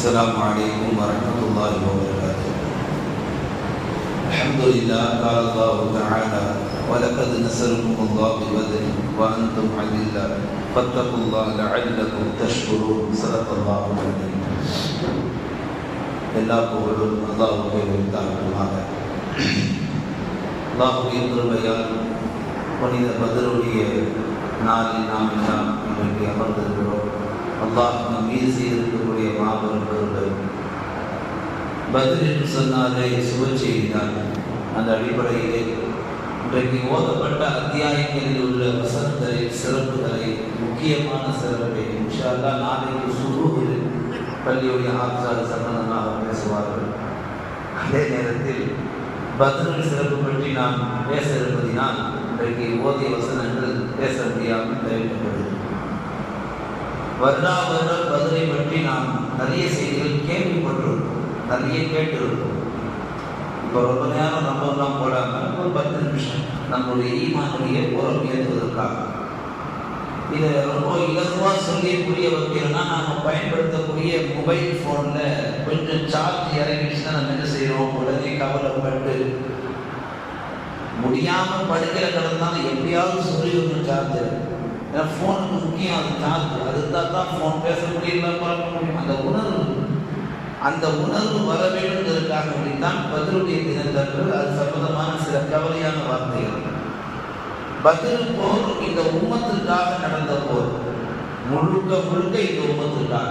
السلام عليكم ورحمة الله وبركاته. الحمد لله. قال الله تعالى: ولقد نصركم الله ببدر وأنتم أذلة فاتقوا الله لعلكم تشكرون. صدق الله العظيم. எல்லா புகழும் அல்லாஹ்வுக்கே உரித்தாகுமாக. அல்லாஹ்வின் கிருபையால் புனித பத்ருடைய நாளில் நாம் எல்லாம் இன்றைக்கு அமர்ந்திருக்கிறோம். அல்லாஹ் நம் மீது செய்திருக்கக்கூடிய மாபெரும் பொருள் பத்ர் என்று சொன்னாலே சுப செய்திதான். அந்த அடிப்படையிலே இன்றைக்கு ஓதப்பட்ட அத்தியாயங்களில் உள்ள வசனங்களை, சிறப்புகளை, முக்கியமான சிறப்பை இன்ஷா அல்லாஹ் நாளைக்கு சுபூஹில் பள்ளியுடைய ஆசார் சம்பந்தமாக பேசுவார்கள். அதே நேரத்தில் பத்ரின் சிறப்பு பற்றி நாம் பேச இருப்பதினால் இன்றைக்கு ஓதிய வசனங்கள் பேச முடியாமல் தவிர்க்கப்படுது. வருடா வருடம் பத்ரை பற்றி நாம் நிறைய செய்திகள் கேள்விப்பட்டிருக்கோம், நிறைய கேட்டிருக்கோம். இப்போ ரொம்ப நேரம் நம்பலாம் போடாமல் ஒரு 10 நிமிஷம் நம்மளுடைய ஈமானுடைய புறம் ஏற்றுவதற்காக இதை ரொம்ப இலகுவாக சொல்லி புரிய வைக்கணும்னா நாம் பயன்படுத்தக்கூடிய மொபைல் ஃபோனில் கொஞ்சம் சார்ஜ் இறங்கிடுச்சுன்னா நம்ம என்ன செய்கிறோம், உடனே கவலைப்பட்டு முடியாமல் படுக்கையில் கிடந்தாலும் எப்படியாவது சொல்லி ஒன்று சார்ஜ். ஏன்னா ஃபோனுக்கு முக்கியம் அது சார்ஜ். அதுதான் தான் ஃபோன் பேச முடியல, பார்க்க முடியும். அந்த உணர்வு வர வேண்டும்ன்றதுக்காக வேண்டித்தான் பத்ருடைய தினத்தன்று அது சம்பந்தமான சில கவலையான வார்த்தைகள். பத்ர் போர் இந்த உம்மத்திற்காக நடந்த போர், முழுக்க முழுக்க இந்த உம்மத்திற்காக.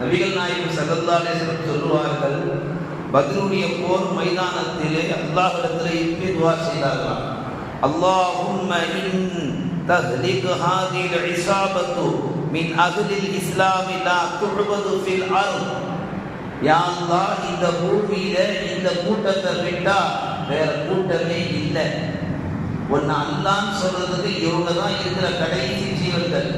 நபிகள் நாயகம் ஸல்லல்லாஹு அலைஹி வஸல்லம் சொல்லுவார்கள், பத்ருடைய போர் மைதானத்திலே அல்லாஹ்விடத்திலே இப்படி துஆ செய்தார்கள்: அல்லாஹும்ம இன் தஹ்லிக் ஹாதில் இஸாபத்து மின் அஹ்லில் இஸ்லாம் லா துஅபது ஃபில் அர்த். யா அல்லாஹ், இந்த பூமியில இந்த கூட்டத்தை விட்டா வேற கூட்டமே இல்லை. ஒன்னு அல்லான்னு சொல்றதுக்கு இவங்க தான் இருக்கிற கடைசி ஜீவன்கள்.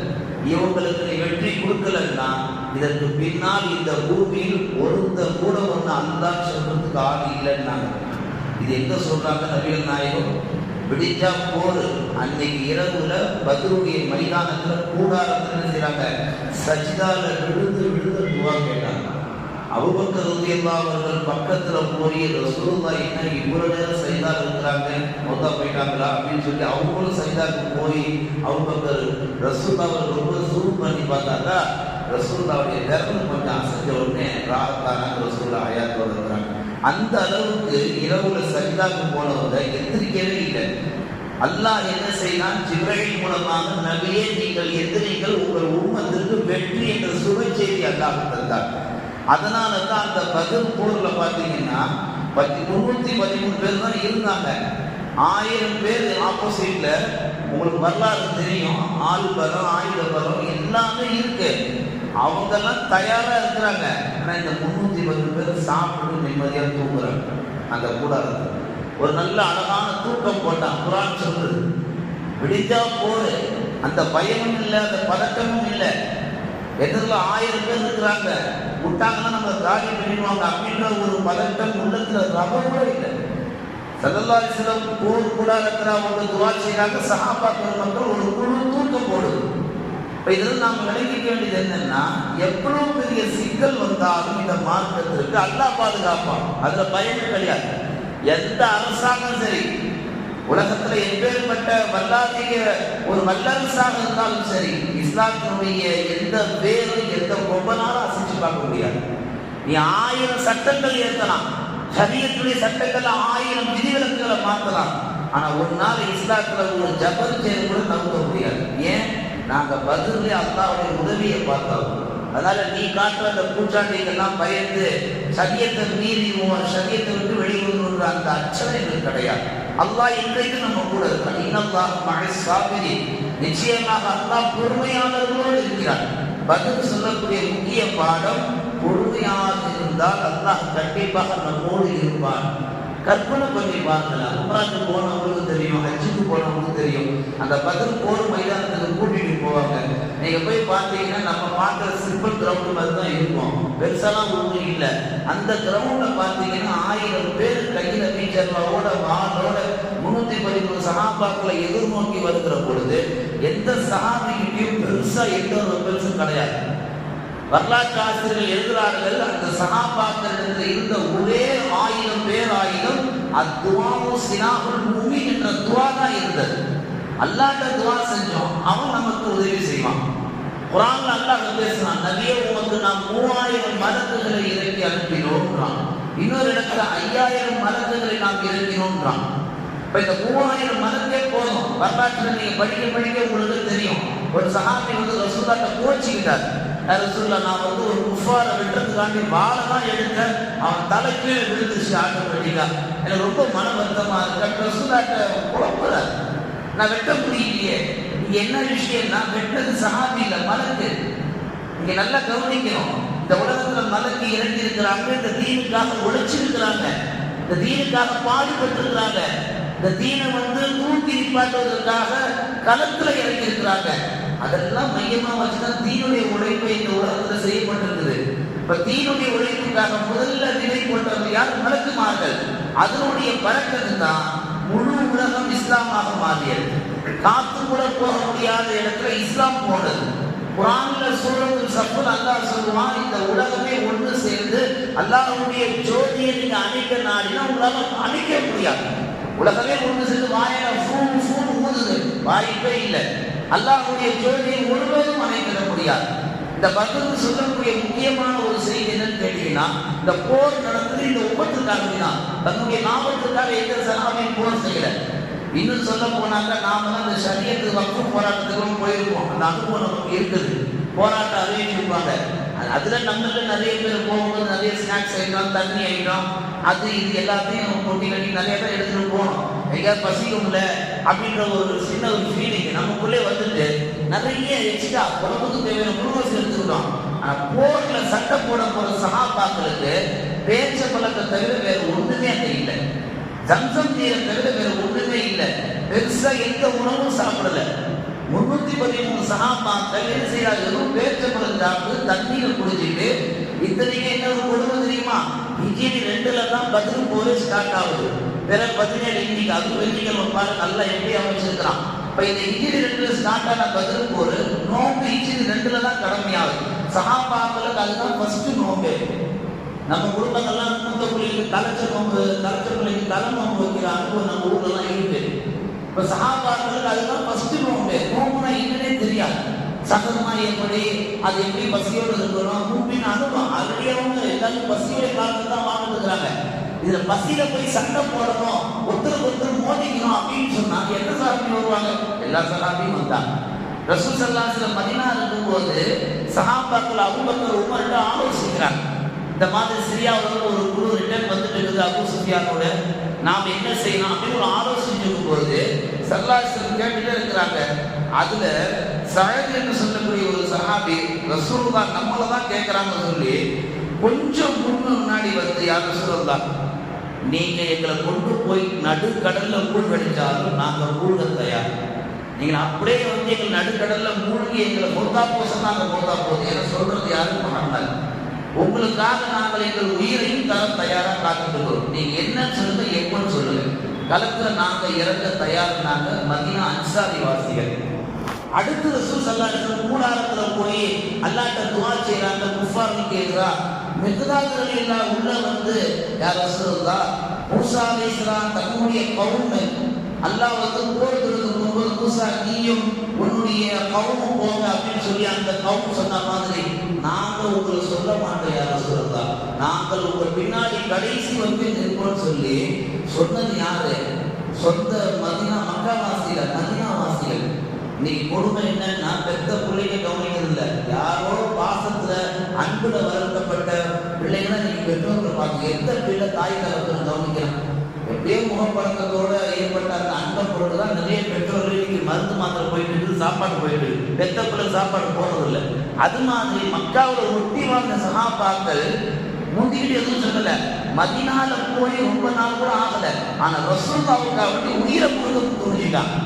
இவங்களுக்கு நீ வெற்றி கொடுக்கலன்னா இதற்கு பின்னால் இந்த பூமியில் ஒருத்தர் கூட ஒன்று அல்லான்னு சொல்றதுக்கு ஆள் இல்லைன்னாங்க. இது எங்க சொல்றாங்க நபிகள் நாயகம்? விடிஞ்சா போர் அன்னைக்கு இரவுல பத்ருடைய மைதானத்துல கூடாரத்துல என்ன செய்றாங்க, சஜிதால விழுந்து விழுந்து துவா கேட்டாங்க. அபூபக்கர் ரலியல்லாஹு அவர்கள் பக்கத்துல போய் ரசூலுல்லாஹ் என்ன இவ்வளவு நேரம் சஜிதா இருக்கிறாங்க, மௌத்தா போயிட்டாங்களா அப்படின்னு சொல்லி அவங்களும் சஜிதாக்கு போய் அபூபக்கர் ரசூலுல்லாஹ் அவர்கள் ரொம்ப ஜூம் பண்ணி பார்த்தாக்கா ரசூலுல்லாஹ்வுடைய விரல் கொஞ்சம் அசைஞ்ச உடனே ராஹத்தான ரசூலுல்லாஹ் ஹயாத்தோட இருக்கிறாங்க. அந்த அளவுக்கு இரவுல சஜிதாக்கு போனவங்க எந்திரிக்கவே இல்லை. அல்லாஹ் என்ன செய்யலாம், ஜிப்ரீல் மூலமாக நபியே நீங்கள் எதிரிகள் உங்கள் உம்மத்திற்கு வெற்றி என்ற சுப செய்தி அல்லாஹ் தந்தார். அதனால தான் அந்த பத்ர் போர்ல பார்த்தீங்கன்னா 313 பேர் தான் இருந்தாங்க. 1000 பேர் ஆப்போசிட்ல. உங்களுக்கு வரலாறு தெரியும், ஆள் பலம், ஆயுத பலம் எல்லாமே இருக்கு. அவங்கெல்லாம் தயாரா இருக்கிறாங்க. ஆனா இந்த 310 பேர் சாப்பிட்டு நிம்மதியாக தூங்குறாங்க. அந்த கூடாரத்தில் ஒரு நல்ல அழகான தூக்கம் போட்டான். குர்ஆன் சொல்றது விடிஞ்சா போரு, அந்த பயமும் இல்லை, அந்த பதட்டமும் இல்லை. எதிரில் 1000 பேர் இருக்கிறாங்க, விட்டாங்கன்னா நம்ம காலி பண்ணிடுவாங்க அப்படின்ற ஒரு பதட்டம் உள்ளத்துல ரவ கூட இல்லை. ஸல்லல்லாஹு அலைஹி வஸல்லம் போர் கூடாரத்தில் அவங்க துஆ செய்றாங்க. சஹாபாக்கள் மக்கள் ஒரு குழு தூக்கம் போடுது. இப்போ இதில் நாம் விளங்கிக்க வேண்டியது என்னன்னா, எவ்வளவு பெரிய சிக்கல் வந்தாலும் இந்த மார்க்கத்திற்கு அல்லாஹ் பாதுகாப்பான். அதுல பயமே கிடையாது. எந்த அரசாங்கம் சரி, உலகத்துல எப்பேற்பட்ட வல்லாதிய ஒரு வல்லரசாக இருந்தாலும் சரி, இஸ்லாத்தினுடைய எந்த வேரும் எந்த கொம்பனாலும் அசைச்சு பார்க்க முடியாது. நீ 1000 சட்டங்கள் ஏற்றலாம், ஷரியத்துடைய சட்டங்கள் 1000 விதிவிலக்குகளை மாற்றலாம். ஆனா ஒரு நாள் இஸ்லாத்துல ஒரு ஜபர் செய்து கூட நம்ப முடியாது. ஏன்? நாங்க பத்ரிலே அல்லாஹ்வுடைய உதவியை பார்த்தோம். அதனால நீ காட்டுற அந்த பூச்சாண்டிகள்லாம் பயந்து சரியத்தை மீறி சரியத்தை விட்டு வெளிவருகிற அந்த அச்சம் எங்களுக்கு கிடையாது. அல்லாஹ் இன்றைக்கு நம்ம கூட இருக்கான். இன்னல்லாஹ் மஅஸ் ஸாபிரீன். நிச்சயமாக அல்லாஹ் பொறுமையாளர்களோடு இருக்கிறார். பத்ர் சொல்லக்கூடிய முக்கிய பாடம், பொறுமையாக இருந்தால் அல்லாஹ் கண்டிப்பாக நம்மோடு இருப்பான். கற்பனை பண்ணி பார்க்கலாம். உம்ராக்கு போனவங்களுக்கு தெரியும், ஹஜ்ஜுக்கு போனவங்களுக்கு தெரியும். அந்த பத்ர் போர் மைதானத்துக்கு கூட்டிட்டு போவாங்க. நீங்க போய் பார்த்தீங்கன்னா நம்ம பார்க்குற சிம்பிள் கிரவுண்ட் மாதிரி தான் இருக்கும், பெருசாலாம் ஒன்றும் இல்லை. அந்த கிரவுண்ட்ல பார்த்தீங்கன்னா 1000 பேர் கையில வீச்சர்லோட வாளோட 313 சஹாபாக்களை எதிர்நோக்கி வருகிற பொழுது எந்த சஹாபிகிட்டையும் பெருசா எந்த ஒரு பெருசும் கிடையாது. வரலாற்று ஆசிரியர்கள் எழுதுகிறார்கள், அந்த சஹாபாக்களிடத்தில் இருந்த ஒரே 1000 பேர் அத்துவாவு சினாவுல் மூமின் என்ற துவா தான் இருந்தது. அல்லாஹ்ட்ட துவா செஞ்சோம், அவன் நமக்கு உதவி செய்வான். குர்ஆன்ல அல்லாஹ் பேசுறான், நபியே உமக்கு நாம் 3000 மலக்குகளை இறக்கி அனுப்பினோம்ன்றான். இன்னொரு இடத்துல 5000 மலக்குகளை நாம் இறக்கினோம்ன்றான். இப்ப இந்த 3000 மலக்கே போதும். வரலாற்றுல நீங்க படிக்க உங்களுக்கு தெரியும். ஒரு சஹாபி ரசூலுல்லாஹ்ட்ட கோச்சிக்கிட்டார், ரசூலுல்லாஹ் நான் ஒரு குஃபாரை வெட்டுறதுக்காண்டி வாளை தான் எடுத்தேன், அவன் தலைக்கு விழுந்துச்சு ஆட்டோமேட்டிக்கா, எனக்கு ரொம்ப மன வருத்தமா இருக்கு. ரசூலுல்லாஹ்ட்ட குழப்பறார், நான் வெட்ட முடியலையே, என்ன விஷயம்? நான் வெட்டது சஹாபி இல்ல, மலக்கு. இங்க நல்லா கவனிக்கணும், இந்த உலகத்துல மலக்கு இறங்கி இருக்கிறாங்க, இந்த தீனுக்காக உழைச்சிருக்கிறாங்க, இந்த தீனுக்காக பாடுபட்டு இருக்கிறாங்க, இந்த தீனை தூக்கி நிப்பாட்டுவதற்காக களத்துல இறங்கி இருக்கிறாங்க. அதெல்லாம் மையமா வச்சுதான் தீனுடைய உழைப்பை இந்த உலகத்துல செய்யப்பட்டிருக்குது. இப்ப தீனுடைய உழைப்புக்காக முதல்ல நிலை கொண்டவர்கள் யார்? மலக்குமார்கள். அதனுடைய பறக்கத்து தான் முழு உலகம் இஸ்லாமாக மாறியது. காத்து கூட போக முடியாத இடத்துல இஸ்லாம் போனது. குர்ஆன்ல சூரத்துல் சஃப்ல அல்லாஹ் சொல்லுவான், இந்த உலகமே ஒன்று சேர்ந்து அல்லாஹ்வுடைய ஜோதியை நீங்க அணைக்க நாடினா உங்களால அணைக்க முடியாது. உலகமே ஒன்று சேர்ந்து வாயில ஃபூன் ஊதுது, வாய்ப்பே இல்லை. அல்லாஹ்வுடைய ஜோதியை முழுவதும் அணைக்க முடியாது. இந்த பத்ருக்கு சொல்லக்கூடிய முக்கியமான ஒரு செய்தி என்னன்னு கேட்டீங்கன்னா, இந்த போர் நடந்தது இந்த உம்மத்துக்காக தான், தன்னுடைய லாபத்துக்காக எந்த சஹாபியும் போர் செய்யல. இன்னும் சொல்ல போனாங்க, நாம தான் இந்த ஷரியத்து வக்ஃப் போராட்டத்துக்கும் போயிருப்போம், அந்த அனுபவம் நமக்கு இருக்குது. போராட்டம் அறிவிச்சிருப்பாங்க, அதுல நம்மள நிறைய பேர் போகும்போது நிறைய ஸ்நாக்ஸ் ஐட்டம், தண்ணி ஐட்டம், அது இது எல்லாத்தையும் கொட்டி கட்டி நிறைய பேர் எடுத்துட்டு போகணும். எங்கேயாவது பசிக்கும்ல அப்படின்ற ஒரு சின்ன ஒரு ஃபீலிங் நமக்குள்ளே வந்துட்டு நிறைய எக்ஸ்ட்ரா உடம்புக்கு தேவையான குளுக்கோஸ் எடுத்துக்கிட்டோம். ஆனால் போர்ல சட்டை போட போற சஹாபாக்களுக்கு பேச்ச பழத்தை தவிர வேற ஒண்ணுமே அங்கே இல்லை. ஜம்சம் நீரை தவிர வேற ஒண்ணுமே இல்லை. பெருசா எந்த உணவும் சாப்பிடல. 313 சஹாபாக்கள் என்ன செய்யறாங்க? வெறும் பேச்சம்பழம் சாப்பிட்டு தண்ணீரை குடிச்சிட்டு, இத்தனைக்கு என்ன ஒரு கொடுமை தெரியுமா? ஹிஜ்ரி 2ல தான் பத்ரு போர் ஸ்டார்ட் ஆகுது. வேற 17 இன்னைக்கு அது வெள்ளிக்கிழமை பாரு நல்லா எப்படி அமைச்சிருக்கிறான். இப்ப இந்த ஹிஜ்ரி 2ல ஸ்டார்ட் ஆன பத்ரு போர் நோம்பு ஹிஜ்ரி 2ல தான் கடமையாகுது. சஹாபாக்களுக்கு அதுதான் ஃபர்ஸ்ட் நோம்பு. நம்ம குடும்பங்கள்லாம் மூத்த பிள்ளைக்கு தலைச்ச நோம்பு, தலைச்ச பிள்ளைக்கு தலை நோம்பு வைக்கிற அனுபவம் நம்ம ஊர்லாம் இருக்கு. இப்ப சஹாபாக்களுக்கு அதுதான் ஃபர்ஸ்ட் நோம்பு. நோம்புனா என்னன்னே தெரியாது. சகதமா எப்படி, அது எப்படி பசியோடு இருக்கணும், மூப்பின் அனுபவம். ஆல்ரெடி அவங்க எல்லாரும் பசியோட காலத்துல தான் வாழ்ந்துருக்கிறாங்க. இதுல பசியில போய் சண்டை போடணும், ஒருத்தருக்கு மோதிக்கணும் அப்படின்னு சொன்னா எந்த சஹாபி வருவாங்க? எல்லா சஹாபியும் வந்தாங்க. ரசூல் ஸல்லல்லாஹு அலைஹி வஸல்லம் மதீனா இருக்கும்போது சஹாபாக்கள் அபூபக்கர் உமர்ட்ட ஆலோசிக்கிறாங்க. இந்த மாதிரி சிரியாவில் ஒரு குழு ரிட்டர்ன் வந்துட்டு இருக்குது அபூ சுஃபியானோட, நாம் என்ன செய்யணும் அப்படின்னு ஒரு ஆலோசிச்சிருக்கும் போது ஸல்லல்லாஹு அலைஹி வஸல்லம் கேட்டுட்டே இருக்கிறாங்க. அதுல சஅத் என்று சொல்லக்கூடிய ஒரு சஹாபி ரசூலுல்லாஹ் நம்மளை தான் கேட்கிறாங்கன்னு சொல்லி கொஞ்சம் முன்னாடி வந்து, யார் ரசூலுல்லாஹ், நீங்க எங்களை கொண்டு போய் நடுக்கடல்ல மூழ்கடிச்சாலும் நாங்க மூழ்க தயார். நீங்க அப்படியே எங்கள் நடுக்கடல்ல மூழ்கி எங்களை மௌத்தா போசம் நாங்க மௌத்தா போகுது என சொல்றது யாரும் மகனால். உங்களுக்காக நாங்கள் எங்கள் உயிரையும் தர தயாரா காத்துக்கிறோம். நீங்க என்ன சொல்லுங்க, எப்பன்னு சொல்லுங்க, களத்துல நாங்க இறங்க தயார். நாங்க மதீனா அன்சாரி வாசிகள். அடுத்து ரசூல் ஸல்லல்லாஹு அலைஹி வஸல்லம் கூடாரத்துல போய் அல்லாஹ்ட்ட துஆ செய்றாங்க. குஃபாருக்கு எதிரா மிக்தாத் ரலியல்லாஹு உள்ள வந்து, யா ரசூலுல்லாஹ், மூசா அலைஹிஸ்ஸலாம் தன்னுடைய கவும் அல்லாஹ் போர் தொடுக்கும்போது, மூசா நீயும் உன்னுடைய கவுமும் போங்க அப்படின்னு சொல்லி அந்த கவும் சொன்ன மாதிரி, நாங்க உங்களை சொல்ல மாட்டோம் யா ரசூலுல்லாஹ், நாங்கள் உங்கள் பின்னாடி கடைசி நிற்போம்னு சொல்லி சொன்னது யாரு? சொந்த மதீனா மக்கா வாசிகள், மதீனா வாசிகள். இன்னைக்கு கொடுமை என்னன்னா, பெத்த பிள்ளைங்க கவனிக்கிறது இல்லை. யாரோ பாசத்துல அன்புல வளர்க்கப்பட்ட பிள்ளைங்க நீங்க பெற்றோர்கள் பார்த்து எந்த பிள்ளை தாய் தகவல் கவனிக்கிறான். எப்படியோ முகப்பழக்கத்தோட ஏற்பட்ட அந்த அன்பை பொருள் தான் நிறைய பெற்றோர்கள் இன்னைக்கு மருந்து மாத்திரை போயிட்டு சாப்பாடு போயிட்டு பெத்த பிள்ளை சாப்பாடு போறதில்லை. அது மாதிரி மக்காவோட ஒட்டி வாழ்ந்த சஹாபாக்கள் முந்திக்கிட்டு எதுவும் சொல்லல. மதீனால போய் ரொம்ப நாள் கூட ஆகல. ஆனா ரசூலுல்லாஹ்வுக்கு உயிரை கொடுத்து துணிஞ்சிட்டாங்க.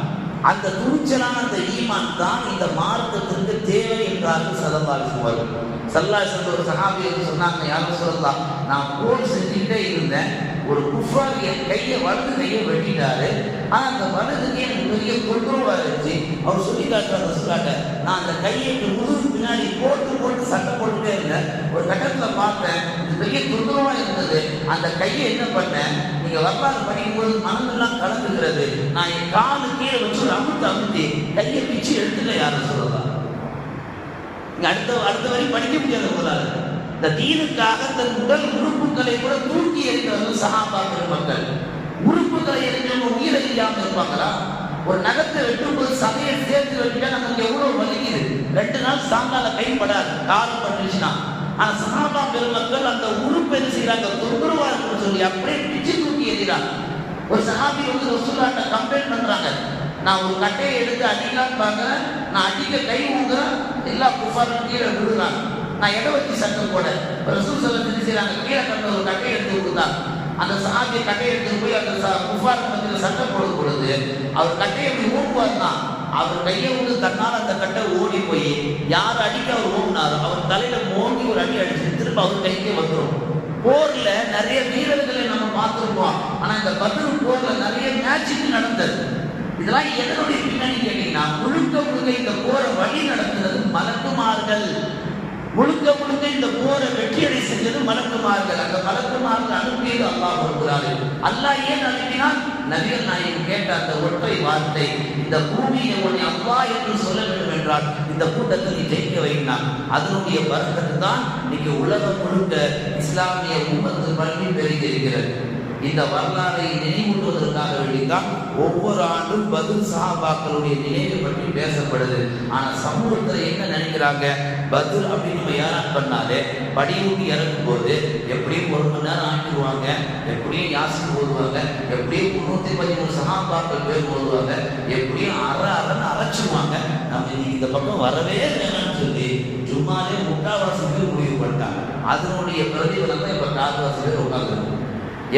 அந்த துணிச்சலான அந்த ஈமான் தான் இந்த மார்க்கத்திற்கு தேவை என்றார்கள் ஸல்லல்லாஹு அலைஹி வஸல்லம். ஸல்லல்லாஹு அலைஹி வஸல்லம் ஒரு சஹாபி சொன்னாங்க, யாரும் சொல்லலாம், நான் போர் செஞ்சுக்கிட்டே இருந்தேன், ஒரு குஃபார் என் வலது கையை வெட்டிட்டாரு, ஆனால் அந்த வலது கை எனக்கு பெரிய தொந்தரவாக இருந்துச்சு. அவர் சொல்லி காட்டுறாங்க, சொல்லாட்ட நான் அந்த கையை முதுகு பின்னாடி போட்டு சட்டை போட்டுட்டே இருந்தேன். ஒரு கட்டத்தில் பார்த்தேன் இது பெரிய தொந்தரவாக இருந்தது. அந்த கையை என்ன பண்ணேன், நீங்கள் வரலாறு படிக்கும்போது மனமெல்லாம் கலந்துக்கிறது, நான் என் காலு கீழே வச்சு ஒரு அமுத்தி கையை பிச்சு எடுத்துக்க யாரும் சொல்லலாம். அடுத்த வரை படிக்க முடியாது உங்களால். இந்த தீனுக்காக தன் உடல் உறுப்புகளை கூட தூக்கி எறிந்தவர்கள் சஹாபாக்கள் மக்கள். உறுப்புகளை எறிஞ்சவங்க உயிரை இல்லாமல் இருப்பாங்களா? ஒரு நகத்தை வெட்டும்போது சதையை சேர்த்து வெட்டிட்டா நமக்கு எவ்வளவு வலிக்குது. 2 நாள் சாங்கால கைப்படாது, காலம் பட்டுச்சுன்னா. ஆனா சஹாபா பெருமக்கள் அந்த உறுப்பு என்ன செய்யறாங்க, தொந்தரவா இருக்குன்னு சொல்லி அப்படியே பிச்சு தூக்கி எறிகிறாங்க. ஒரு சஹாபி வந்து ரசூலுல்லாஹ்ட்ட கம்ப்ளைண்ட் பண்றாங்க, நான் ஒரு கட்டையை எடுத்து அடிக்கலான்னு பார்க்குறேன், நான் அடிக்க கை ஊங்குறேன், எல்லா குஃபாரும் கீழே விழுறாங்க. நான் எடை வச்சு சட்டம் போட ரசூல் ஸல்லல்லாஹு அலைஹி வஸல்லம் கீழே கண்ட ஒரு கட்டையை எடுத்து கொடுத்தாங்க. அந்த சஹாபி கட்டையை எடுத்து போய் அந்த குஃபார் மத்தியில் சட்டம் போடும் பொழுது அவர் கட்டையை எப்படி ஊக்குவார்னா, அவர் கையை வந்து தன்னால் அந்த கட்டை ஓடி போய் யார் அடிக்க அவர் ஓடினாரோ அவர் தலையில மோங்கி ஒரு அடி அடிச்சு திரும்ப அவர் கைக்கே வந்துடும். போர்ல நிறைய வீரர்களை நம்ம பார்த்துருப்போம், ஆனா இந்த பத்ர் போர்ல நிறைய மேட்சிங் நடந்தது. இதெல்லாம் எதனுடைய பின்னணி கேட்டீங்கன்னா, முழுக்க இந்த போரை வழி நடத்துறது மலக்குமார்கள். முழுக்க இந்த போரை வெற்றியடை செஞ்சது மலக்குமார்கள். அந்த மலக்குமார்கள் அனுப்பியது அல்லாஹ் வருகிறார்கள். அல்லாஹ் ஏன் அனுப்பினால், நபிகள் நாயகம் கேட்ட அந்த ஒற்றை வார்த்தை, இந்த பூமியை உன்னை அல்லாஹ் என்று சொல்ல வேண்டும் என்றால் இந்த கூட்டத்தை நீ ஜெயிக்க வைக்கிறான். அதனுடைய பரக்கத்து தான் இன்னைக்கு உலகம் முழுக்க இஸ்லாமிய உம்மத்து பள்ளி பெருகி இருக்கிறது. இந்த வரலாறை நினைவூட்டுவதற்காக வேண்டித்தான் ஒவ்வொரு ஆண்டும் பத்ர் சஹாபாக்களுடைய நினைவை பற்றி பேசப்படுது. ஆனால் சமூகத்தில் என்ன நினைக்கிறாங்க, பத்ர் அப்படின்னு நம்ம ஏறான் பண்ணாலே படியூட்டி இறக்கும் போது எப்படியும் 1 மணி நேரம் ஆக்கிடுவாங்க, எப்படியும் யாசின் ஓதுவாங்க, எப்படியும் 313 சஹாபாக்கள் பேர் ஓதுவாங்க, எப்படியும் அரைன்னு அரைச்சிடுவாங்க. நம்ம இன்னைக்கு இந்த பக்கம் வரவே வேணும்னு சொல்லி ஜும்மாலே 3/4 பேர் முடிவு பண்ணிட்டாங்க. அதனுடைய பிரதிபலம் தான் இப்போ 4 பேர் உட்காந்துருக்கும்.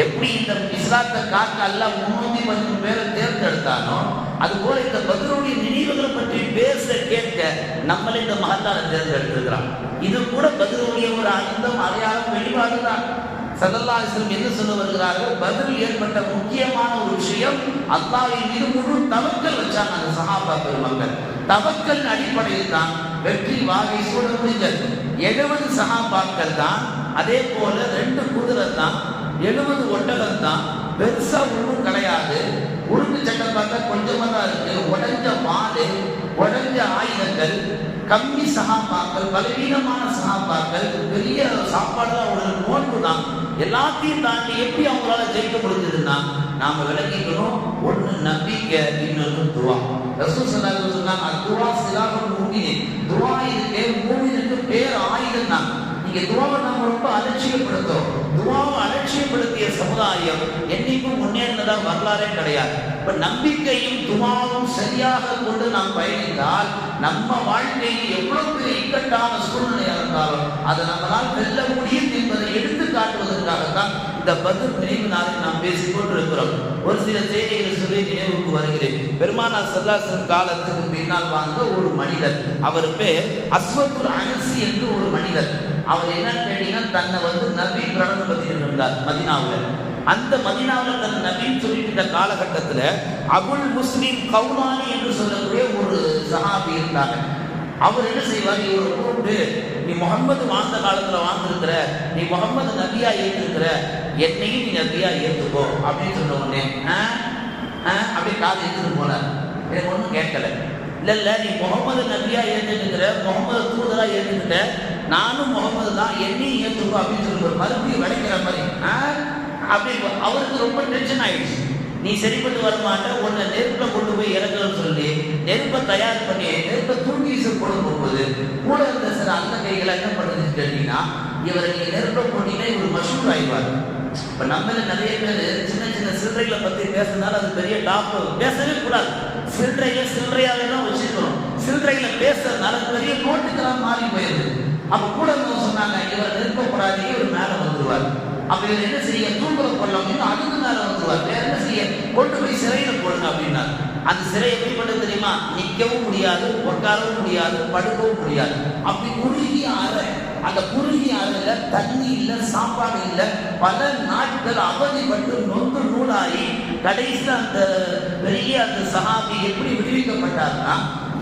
எப்படி இந்த இஸ்லாத்தை காக்க அல்லாஹ் 313 பேரை தேர்ந்தெடுத்தானோ, அது போல இந்த பத்ருடைய நினைவுகளை பற்றி பேச கேட்க நம்மளை இந்த மஹல்லால தேர்ந்தெடுத்திருக்கிறான். இது கூட பத்ருடைய ஒரு அந்தம் அடையாளம் வெளிப்பாடுதான். ஸல்லல்லாஹு அலைஹி வஸல்லம் என்ன சொல்ல வருகிறார்கள், பத்ரில் ஏற்பட்ட முக்கியமான ஒரு விஷயம், அல்லாஹ்வின் மீது முழு தவக்கல் வச்சாங்க அந்த சஹாபா பெருமக்கள். தவக்கல் அடிப்படையில் தான் வெற்றி வாகை சூட முடிஞ்சது. 70 சஹாபாக்கள் தான், அதே போல 2 குதிரை தான், 70 ஒட்டகம் தான், பெருசா ஒன்றும் கிடையாது. உருக்கு சட்டை பார்த்தா கொஞ்சமா தான் இருக்கு. உடைஞ்ச வாளு, உடைஞ்ச ஆயுதங்கள், கம்மி சஹாபாக்கள், பலவீனமான சஹாபாக்கள், பெரிய சாப்பாடு தான், ஒரு நோன்பு தான். எல்லாத்தையும் தாண்டி எப்படி அவங்களால ஜெயிக்க முடிஞ்சதுன்னா, நாம விளங்கிக்கணும், ஒன்று நம்பிக்கை, இன்னொன்று துவா. ரசூல் ஸல்லல்லாஹு அலைஹி வஸல்லம் சொன்னாங்க, துவா சிலாஹுல் முஃமின், துவா இதுக்கு மூமினுக்கு பேர் ஆயுதம் தான். நீங்க துவாவை நம்ம ரொம்ப அலட்சியப்படுத்தோம். துவாவை அலட்சியப்படுத்திய சமுதாயம் என்னைக்கும் முன்னேறினதா வரலாறே கிடையாது. இப்ப நம்பிக்கையும் துவாவும் சரியாக கொண்டு நாம் பயணித்தால் நம்ம வாழ்க்கையில் எவ்வளவு பெரிய இக்கட்டான சூழ்நிலையாக இருந்தாலும் அதை நம்மளால் வெல்ல முடியும் என்பதை எடுத்து காட்டுவதற்காகத்தான் இந்த பத்ர் நினைவு நாளில் நாம் பேசிக்கொண்டிருக்கிறோம். ஒரு சில செய்திகளை சொல்லி நினைவுக்கு வருகிறேன். பெருமானார் ஸல்லல்லாஹு அலைஹி வஸல்லம் காலத்துக்கு பின்னால் வாழ்ந்த ஒரு மனிதர், அவர் பேர் அஸ்வத்துல் அனசி என்று ஒரு மனிதர். அவர் என்னன்னு கேட்டீங்கன்னா, தன்னை வந்து நபி பிரகடனப்படுத்தி இருந்தார் மதீனாவில். அந்த மதீனாவில் தன் நபின்னு சொல்லிட்டு இந்த காலகட்டத்தில் அபுல் முஸ்லிம் கௌலானி என்று சொல்லக்கூடிய ஒரு சஹாபி இருந்தாங்க. அவர் என்ன செய்வார், இவரை கூப்பிட்டு, நீ முகம்மது வாழ்ந்த காலத்தில் வாழ்ந்துருக்கிற, நீ முகம்மது நபியா ஏற்றிருக்கிற, என்னையும் நீ நபியா ஏற்றுக்கோ அப்படின்னு சொன்ன உடனே அப்படியே காது எடுத்துட்டு போனார். எனக்கு ஒன்றும் கேட்கல. இல்லை நீ முகம்மது நபியா ஏற்றுக்கிற, முகம்மது தூதரா ஏற்றுக்கிட்ட, நானும் முகம்மது தான், என்னையும் ஏற்றுக்கோ அப்படின்னு சொல்லி மறுபடியும் விளைக்கிற மாதிரி அப்படி. அவருக்கு ரொம்ப டென்ஷன் ஆயிடுச்சு. நீ சரிப்பட்டு வரமாட்ட, உன்னை நெருப்பை கொண்டு போய் இறக்கணும்னு சொல்லி நெருப்பை தயார் பண்ணி நெருப்பை தூக்கி வீச போடும்போது கூட இருந்த சில அந்த கைகளை என்ன பண்ணுதுன்னு கேட்டீங்கன்னா, இவரை நீங்க நெருப்பை போட்டீங்கன்னா இவர் மஷூர் ஆயிடுவார். இப்போ நம்மள நிறைய பேர் சின்ன சின்ன சில்லறைகளை பற்றி பேசுறதுனால அது பெரிய டாக்டர் பேசவே கூடாது. சில்லறையாவே தான் வச்சுக்கணும். சில்லறைகளை பேசுறதுனால பெரிய நோட்டுக்கெல்லாம் மாறி போயிருது. அப்போ கூட சொன்னாங்க, இவர் நெருப்பப்படாதே, இவர் மேலே வந்துடுவார். அப்ப இவர் என்ன செய்ய, தூங்குற கொள்ளம் அதுக்கு மேலே வந்துடுவார். வேற என்ன செய்ய, கொண்டு போய் சிறையில் போடுங்க அப்படின்னா அந்த சிறை எப்படிப்பட்டது தெரியுமா? நிற்கவும் முடியாது, உட்காரவும் முடியாது, படுக்கவும் முடியாது. அப்படி குறுகிய அறை. அந்த குறுகிய அறையில தண்ணி இல்லை, சாப்பாடு இல்லை. பல நாட்கள் அவதிப்பட்டு நொந்து நூலாகி கடைசியில் அந்த பெரிய அந்த சஹாபி எப்படி விடுவிக்கப்பட்டார்னா,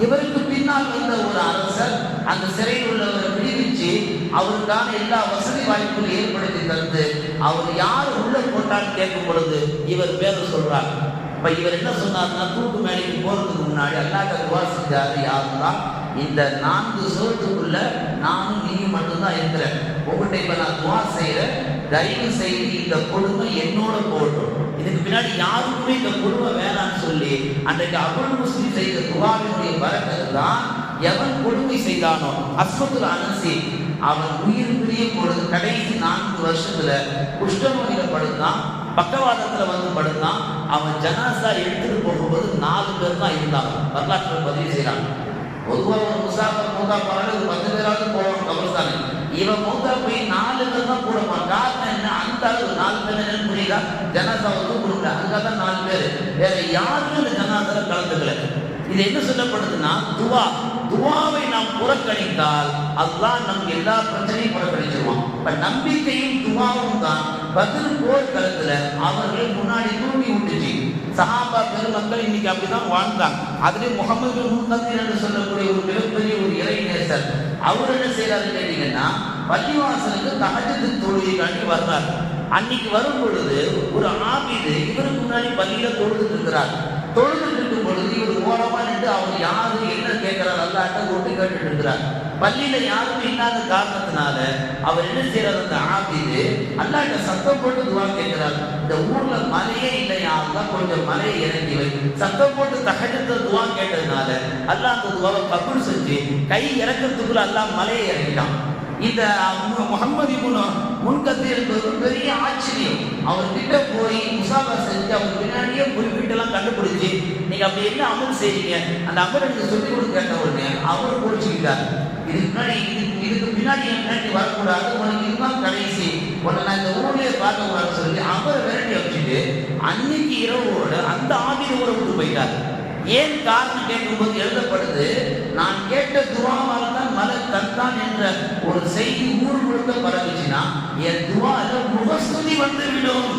இவருக்கு பின்னால் வந்த ஒரு அரசர் அந்த சிறையில் உள்ளவரை விடுவிச்சு அவருக்கான எல்லா வசதி வாய்ப்புகளும் ஏற்படுத்தி தந்து அவர் யார் உள்ள போட்டான்னு கேட்கும் பொழுது இவர் பேரை சொல்றார். இப்ப இவர் என்ன சொன்னார்னா, தூக்கு மேடைக்கு போறதுக்கு முன்னாடி அல்லாஹ்ட்ட துவா செஞ்சாரு, யாருன்னா இந்த 4 சுவத்துக்குள்ள நானும் நீயும் மட்டும்தான் இருக்கிறேன். உங்கள்கிட்ட இப்ப நான் துவா செய்யறேன், தயவு செய்து இந்த கொடுமை என்னோட போட்டும். இதுக்கு பின்னாடி யாருக்குமே இந்த கொடுமை வேணான்னு சொல்லி அன்றைக்கு அபுல் முஸ்லிம் செய்த துவாவினுடைய பரக்கத்து தான் எவன் கொடுமை செய்தானோ அஸ்வத்துல் அனசி அவன் உயிர் பிரியும் பொழுது கடைசி 4 வருஷத்துல குஷ்டநோயில படுத்தான், பக்கவாதத்துல வந்து படுத்தான். அவன் ஜனாசா எடுத்துட்டு போகும்போது 4 பேர் தான் இருந்தாங்க. வரலாற்று பதிவு செய்யறாங்க. பொதுவாக ஒரு முசாஃபர் மூத்தா போறாங்க, ஒரு 10 பேராவது போவாங்க கபர்ஸ்தானே. இவன் மூத்தா போய் 4 பேர் தான் கூடப்பான். காரணம் என்ன? அந்த அளவு 4 பேர் என்னன்னு புரியுதா? ஜனாசாவை தூக்குறாங்க, அதுக்காக தான் 4 பேர். வேற யாருமே அந்த ஜனாசால கலந்துக்கல. இது என்ன சொல்லப்படுதுன்னா, துவாவை நாம் புறக்கணித்தால் அல்லாஹ் நம் எல்லா பிரச்சனையும் புறக்கணிச்சிருவான். இப்ப நம்பிக்கையும் துவாவும் தான் பதில் போர்க்களத்துல அவர்கள் முன்னாடி தூங்கி விட்டுச்சு. சஹாபா பெருமக்கள் இன்னைக்கு அப்படிதான் வாழ்ந்தாங்க. அதுலேயும் முகமது முன்கத்தீர் என்று சொல்லக்கூடிய ஒரு மிகப்பெரிய ஒரு இறை நேசர், அவர் என்ன செய்யறாரு கேட்டீங்கன்னா, பள்ளிவாசலுக்கு தஹஜ்ஜுத் தொழுகைக்காண்டி வர்றாரு. அன்னைக்கு வரும் பொழுது ஒரு ஆபிது இவருக்கு முன்னாடி பள்ளியில தொழுதுட்டு இருக்கிறார். தொழுதுட்டு இருக்கும் பொழுது இவர் ஓரமா நின்று அவர் யாரு என்ன கேட்கிறார் அல்லாட்ட ஓட்டு கேட்டுட்டு இருக்கிறார். பள்ளியில யாருமே இல்லாத காரணத்தினால அவர் என்ன செய்யறாரு, அந்த ஆபிது அல்லாட்ட சத்தம் போட்டு துவா கேட்கிறார். இந்த ஊர்ல மலையே இல்லையா, அல்லாஹ் கொஞ்சம் மலையை இறங்கி வை. சத்தம் போட்டு தஹஜ்ஜுத் துவா கேட்டதுனால அல்லாஹ் அந்த துவாவை கபூல் செஞ்சு கை இறக்கிறதுக்குள்ள அல்லாஹ் மலையை இறங்கிட்டான். இந்த முகமது இப்னு முன்கத்தீர் ஒரு பெரிய ஆச்சரியம். அவர்கிட்ட போய் முசாபா செஞ்சு அவர் பின்னாடியே போய் வீட்டெல்லாம் கண்டுபிடிச்சு, நீங்க அப்படி என்ன அமல் செய்றீங்க, அந்த அமல் எனக்கு சொல்லிக் கொடுக்க கேட்ட உடனே அவர் பொழிச்சுக்கிட்டார். இதுக்கு பின்னாடி என் பின்னாடி வரக்கூடாது, உனக்கு இதுதான் கடைசி, உன்னை நான் இந்த ஊர்லயே பார்க்க கூடாதுன்னு சொல்லி அவரை விரட்டி வச்சுட்டு அன்னைக்கு இரவோடு அந்த ஆவியை ஊரை விட்டு போயிட்டார். ஏன் காரணம் கேட்கும்போது எழுதப்படுது, நான் கேட்ட துவாவால் தான் மலை தந்தான் என்ற ஒரு செய்தி ஊர் முழுக்க பரவிச்சுன்னா என் துவால முகஸ்துதி வந்துவிடும்.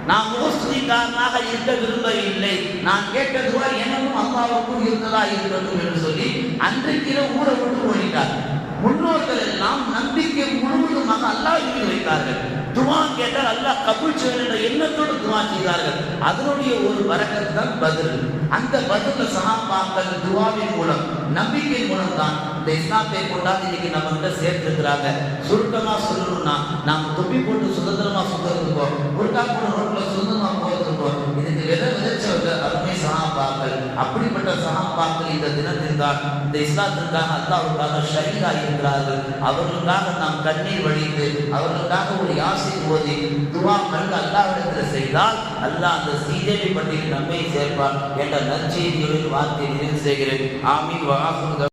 நான் முகஸ்துதிக்காரனாக இருக்க விரும்பவில்லை, நான் கேட்ட துவா எனக்கும் அல்லாவுக்கும் இருந்ததா இருக்கட்டும் என்று சொல்லி அன்றைக்கு ஊரை விட்டு ஓடிட்டார். முன்னோர்கள் எல்லாம் நம்பிக்கை முழுவதுமாக அல்லாஹ் மீது வைத்தார்கள். துவா கேட்டால் அல்லாஹ் கபூல் செய்வான் என்ற எண்ணத்தோடு துவா செய்தார்கள். அதனுடைய ஒரு வரக்கத்து தான் பதில். அந்த பதில சஹாபாக்கள் துவாவின் மூலம் நம்பிக்கை மூலம் தான் இந்த இஸ்லாத்தை கொண்டாந்து இன்னைக்கு நம்ம கிட்ட சேர்த்திருக்கிறாங்க. சுருக்கமா சொல்லணும்னா, நாம் தொப்பி போட்டு சுதந்திரமா சுத்தருக்கோம், புர்கா போட்டு ரோட்ல சுதந்திரமா போகிறதுக்கோம். இதுக்கு விதைச்சவர்கள் அருமை சஹாபாக்கள். அப்படிப்பட்ட சஹாபாக்கள் இந்த தினத்தில் தான் இந்த இஸ்லாத்திற்காக அல்லாஹ்வுக்காக ஷஹீதா இருக்கிறார்கள். அவர்களுக்காக நாம் கண்ணீர் வடித்து அவர்களுக்காக ஒரு யாசின் ஓதி துவா கண்டு அல்லாஹ்விடத்தில் செய்தால் அல்லாஹ் அந்த சீதேவி பட்டியலில் நம்மை சேர்ப்பார் என்ற நற்செய்தியோடு வார்த்தை நிறைவு செய்கிறேன். ஆமீன்.